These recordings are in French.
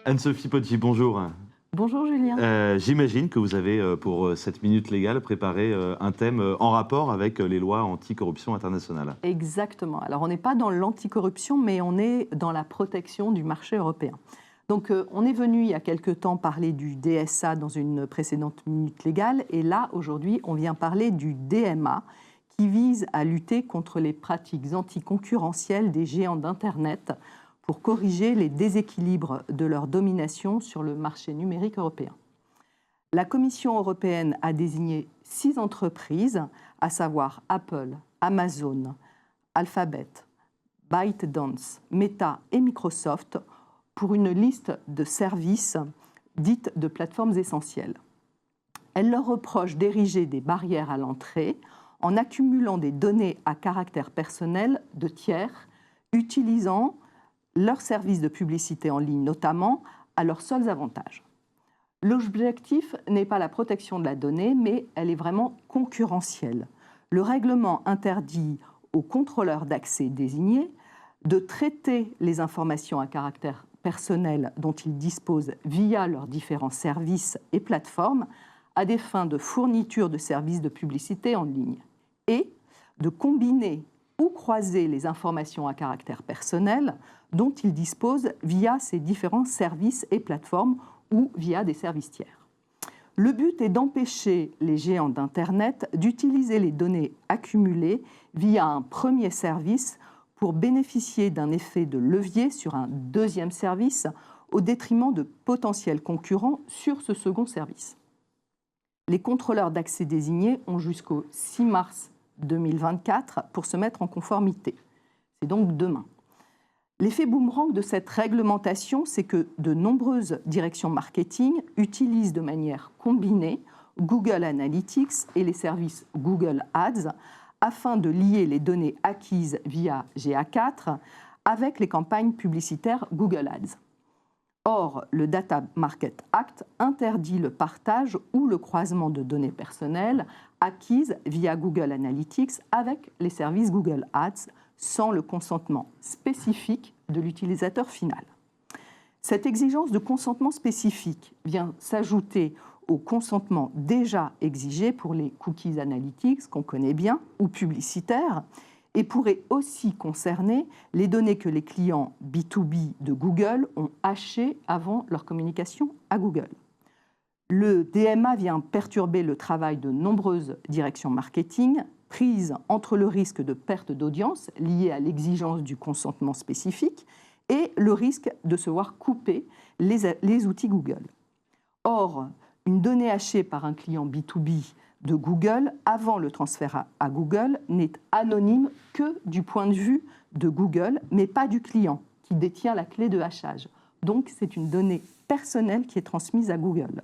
Anne-Sophie Potier, bonjour. Bonjour Julien. J'imagine que vous avez, pour cette minute légale, préparé un thème en rapport avec les lois anticorruption internationales. Exactement. Alors on n'est pas dans l'anticorruption, mais on est dans la protection du marché européen. Donc on est venu il y a quelque temps parler du DSA dans une précédente minute légale, et là aujourd'hui on vient parler du DMA qui vise à lutter contre les pratiques anticoncurrentielles des géants d'Internet pour corriger les déséquilibres de leur domination sur le marché numérique européen. La Commission européenne a désigné 6 entreprises, à savoir Apple, Amazon, Alphabet, ByteDance, Meta et Microsoft, pour une liste de services dites de plateformes essentielles. Elle leur reproche d'ériger des barrières à l'entrée en accumulant des données à caractère personnel de tiers, utilisant leurs services de publicité en ligne notamment à leurs seuls avantages. L'objectif n'est pas la protection de la donnée, mais elle est vraiment concurrentielle. Le règlement interdit aux contrôleurs d'accès désignés de traiter les informations à caractère personnel dont ils disposent via leurs différents services et plateformes à des fins de fourniture de services de publicité en ligne et de combiner ou croiser les informations à caractère personnel dont ils disposent via ces différents services et plateformes ou via des services tiers. Le but est d'empêcher les géants d'Internet d'utiliser les données accumulées via un premier service pour bénéficier d'un effet de levier sur un deuxième service au détriment de potentiels concurrents sur ce second service. Les contrôleurs d'accès désignés ont jusqu'au 6 mars 2024 pour se mettre en conformité. C'est donc demain. L'effet boomerang de cette réglementation, c'est que de nombreuses directions marketing utilisent de manière combinée Google Analytics et les services Google Ads afin de lier les données acquises via GA4 avec les campagnes publicitaires Google Ads. Or, le Data Market Act interdit le partage ou le croisement de données personnelles acquises via Google Analytics avec les services Google Ads sans le consentement spécifique de l'utilisateur final. Cette exigence de consentement spécifique vient s'ajouter au consentement déjà exigé pour les cookies analytics qu'on connaît bien ou publicitaires et pourrait aussi concerner les données que les clients B2B de Google ont hachées avant leur communication à Google. Le DMA vient perturber le travail de nombreuses directions marketing prises entre le risque de perte d'audience lié à l'exigence du consentement spécifique et le risque de se voir couper les outils Google. Or, une donnée hachée par un client B2B de Google avant le transfert à Google n'est anonyme que du point de vue de Google, mais pas du client qui détient la clé de hachage. Donc, c'est une donnée personnelle qui est transmise à Google.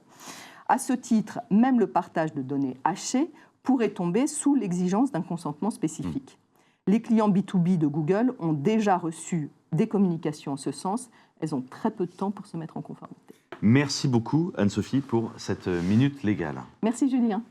À ce titre, même le partage de données hachées pourrait tomber sous l'exigence d'un consentement spécifique. Les clients B2B de Google ont déjà reçu des communications en ce sens. Elles ont très peu de temps pour se mettre en conformité. Merci beaucoup, Anne-Sophie, pour cette minute légale. Merci, Julien.